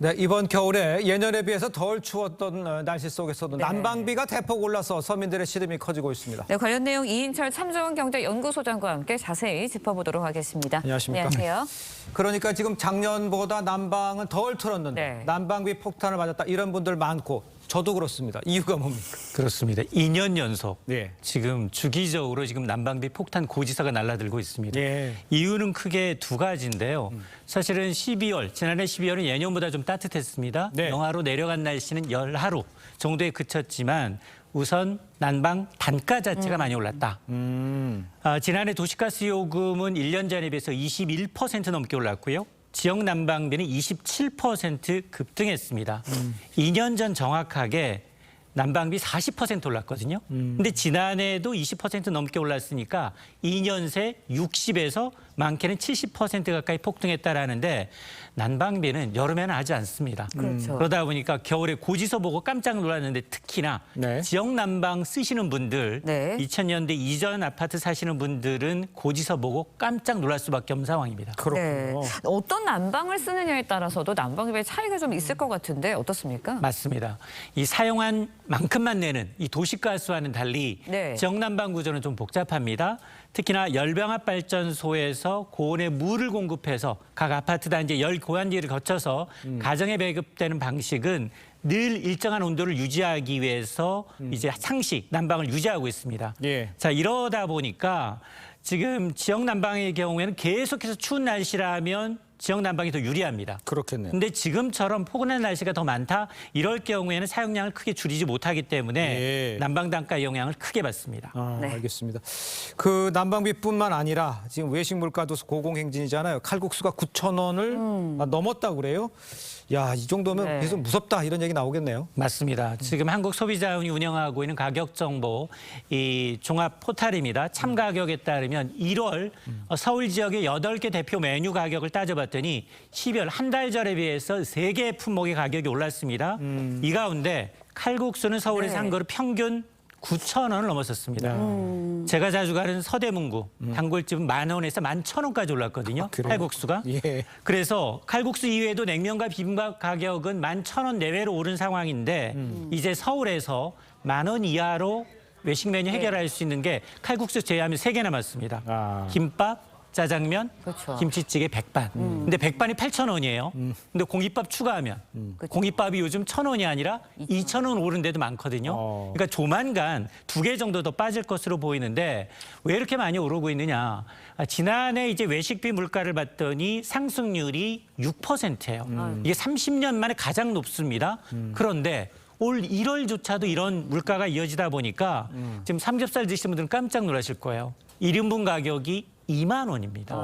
네, 이번 겨울에 예년에 비해서 덜 추웠던 날씨 속에서도 네. 난방비가 대폭 올라서 서민들의 시름이 커지고 있습니다. 네, 관련 내용 이인철 참좋은경제연구소장과 함께 자세히 짚어보도록 하겠습니다. 안녕하십니까. 안녕하세요. 그러니까 지금 작년보다 난방은 덜 틀었는데 네. 난방비 폭탄을 맞았다 이런 분들 많고 저도 그렇습니다. 이유가 뭡니까? 그렇습니다. 2년 연속 네. 지금 주기적으로 지금 난방비 폭탄 고지서가 날라들고 있습니다. 예. 이유는 크게 두 가지인데요. 사실은 지난해 12월은 예년보다 좀 따뜻했습니다. 네. 영하로 내려간 날씨는 열하루 정도에 그쳤지만 우선 난방 단가 자체가 많이 올랐다. 지난해 도시가스 요금은 1년 전에 비해서 21% 넘게 올랐고요. 지역 난방비는 27% 급등했습니다. 2년 전 정확하게 난방비 40% 올랐거든요. 근데 지난해에도 20% 넘게 올랐으니까 2년 새 60에서 많게는 70% 가까이 폭등했다라는데 난방비는 여름에는 하지 않습니다. 그렇죠. 그러다 보니까 겨울에 고지서 보고 깜짝 놀랐는데 특히나 네. 지역 난방 쓰시는 분들, 네. 2000년대 이전 아파트 사시는 분들은 고지서 보고 깜짝 놀랄 수밖에 없는 상황입니다. 네. 그렇군요. 어떤 난방을 쓰느냐에 따라서도 난방비의 차이가 좀 있을 것 같은데 어떻습니까? 맞습니다. 이 사용한 만큼만 내는 이 도시가스와는 달리 네. 지역 난방 구조는 좀 복잡합니다. 특히나 열병합 발전소에서 고온의 물을 공급해서 각 아파트 단지 열 고환기를 거쳐서 가정에 배급되는 방식은 늘 일정한 온도를 유지하기 위해서 이제 상시 난방을 유지하고 있습니다. 예. 자, 이러다 보니까 지금 지역 난방의 경우에는 계속해서 추운 날씨라면 지역 난방이 더 유리합니다. 그렇겠네요. 근데 지금처럼 포근한 날씨가 더 많다 이럴 경우에는 사용량을 크게 줄이지 못하기 때문에 예. 난방 단가 영향을 크게 받습니다. 네. 알겠습니다. 그 난방비뿐만 아니라 지금 외식 물가도 고공행진이잖아요. 칼국수가 9,000원을 넘었다고 그래요. 야, 이 정도면 네. 계속 무섭다 이런 얘기 나오겠네요. 맞습니다. 지금 한국소비자원이 운영하고 있는 가격정보 이 종합 포탈입니다. 참 가격에 따르면 1월 서울 지역의 8개 대표 메뉴 가격을 따져봤더니 12월 한 달 전에 비해서 3개 품목의 가격이 올랐습니다. 이 가운데 칼국수는 서울에서 네. 한 그릇 평균 9,000원을 넘었었습니다. 제가 자주 가는 서대문구 단골집은 10,000원에서 11,000원까지 올랐거든요. 그래요? 칼국수가. 예. 그래서 칼국수 이외에도 냉면과 비빔밥 가격은 11,000원 내외로 오른 상황인데 이제 서울에서 10,000원 이하로 외식 메뉴 해결할 수 있는 게 칼국수 제외하면 3개 남았습니다. 아. 김밥, 짜장면, 그렇죠. 김치찌개, 백반. 근데 백반이 8,000원이에요. 근데 공깃밥 추가하면 공깃밥이 요즘 1,000원이 아니라 2,000원 오른 데도 많거든요. 그러니까 조만간 2개 정도 더 빠질 것으로 보이는데 왜 이렇게 많이 오르고 있느냐. 지난해 이제 외식비 물가를 봤더니 상승률이 6%예요. 이게 30년 만에 가장 높습니다. 그런데 올 1월조차도 이런 물가가 이어지다 보니까 지금 삼겹살 드시는 분들은 깜짝 놀라실 거예요. 1인분 가격이 2만 원입니다.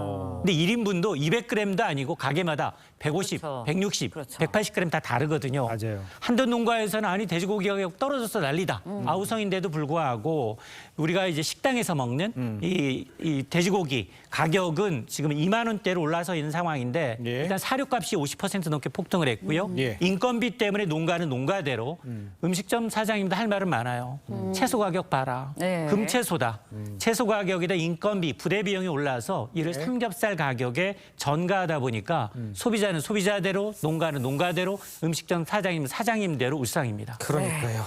근데 1인분도 200g도 아니고 가게마다 150, 그렇죠. 160, 그렇죠. 180g 다 다르거든요. 맞아요. 한돈 농가에서는 아니 돼지고기 가격 떨어져서 난리다. 아우성인데도 불구하고 우리가 이제 식당에서 먹는 이 돼지고기 가격은 지금 2만 원대로 올라서 있는 상황인데 예. 일단 사료값이 50% 넘게 폭등을 했고요. 예. 인건비 때문에 농가는 농가대로 음식점 사장님도 할 말은 많아요. 채소 가격 봐라. 네. 금채소다. 채소 가격에다 인건비, 부대 비용이 올라서 이를 삼겹살 가격에 전가하다 보니까 소비자는 소비자대로, 농가는 농가대로, 음식점 사장님은 사장님대로 울상입니다. 그러니까요.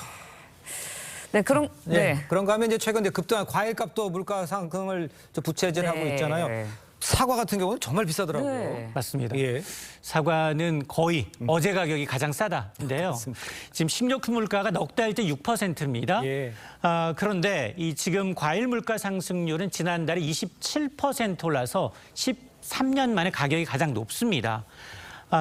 네, 그럼 네. 네. 그런가 하면 이제 최근 급등한 과일값도 물가 상승을 부채질하고 네. 있잖아요. 사과 같은 경우는 정말 비싸더라고요. 네. 맞습니다. 예. 사과는 거의 어제 가격이 가장 싸다인데요. 지금 식료품 물가가 넉 달 때 6%입니다. 예. 그런데 이 지금 과일 물가 상승률은 지난달에 27% 올라서 13년 만에 가격이 가장 높습니다.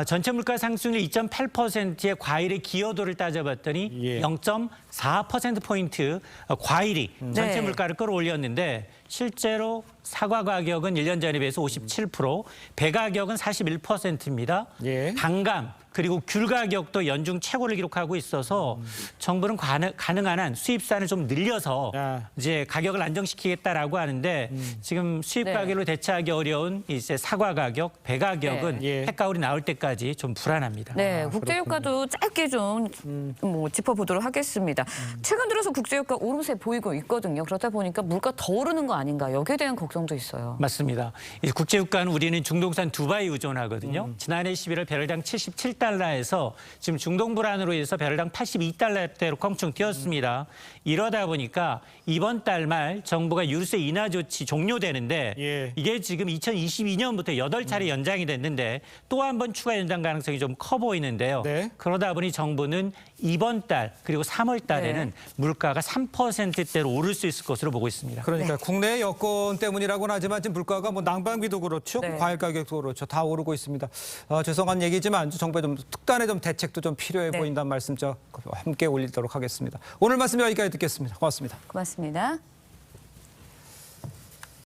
전체 물가 상승률 2.8%의 과일의 기여도를 따져봤더니 예. 0.4%포인트 과일이 전체 네. 물가를 끌어올렸는데 실제로 사과 가격은 1년 전에 비해서 57%, 배 가격은 41%입니다. 예. 단감 그리고 귤 가격도 연중 최고를 기록하고 있어서 정부는 가능한 한 수입산을 좀 늘려서 아. 이제 가격을 안정시키겠다라고 하는데 지금 수입 네. 가격으로 대체하기 어려운 이제 사과 가격, 배 가격은 네. 예. 핵가을이 나올 때까지 좀 불안합니다. 네, 국제유가도 짧게 좀 뭐 짚어보도록 하겠습니다. 최근 들어서 국제유가 오름세 보이고 있거든요. 그렇다 보니까 물가 더 오르는 거 아닌가 여기에 대한 걱정도 있어요. 맞습니다. 이 국제유가는 우리는 중동산 두바이 의존하거든요. 지난해 11월 배럴당 77 87달러에서 지금 중동 불안으로 인해서 배럴당 82달러대로 껑충 뛰었습니다. 이러다 보니까 이번 달 말 정부가 유류세 인하 조치 종료되는데 예. 이게 지금 2022년부터 8차례 연장이 됐는데 또 한 번 추가 연장 가능성이 좀 커 보이는데요. 네. 그러다 보니 정부는 이번 달 그리고 3월 달에는 네. 물가가 3%대로 오를 수 있을 것으로 보고 있습니다. 그러니까 국내 여건 때문이라고는 하지만 지금 물가가 뭐 난방비도 그렇죠, 네. 과일 가격도 그렇죠, 다 오르고 있습니다. 죄송한 얘기지만 정부의 좀 특단의 좀 대책도 좀 필요해 네. 보인다는 말씀 저 함께 올리도록 하겠습니다. 오늘 말씀 여기까지 듣겠습니다. 고맙습니다. 고맙습니다.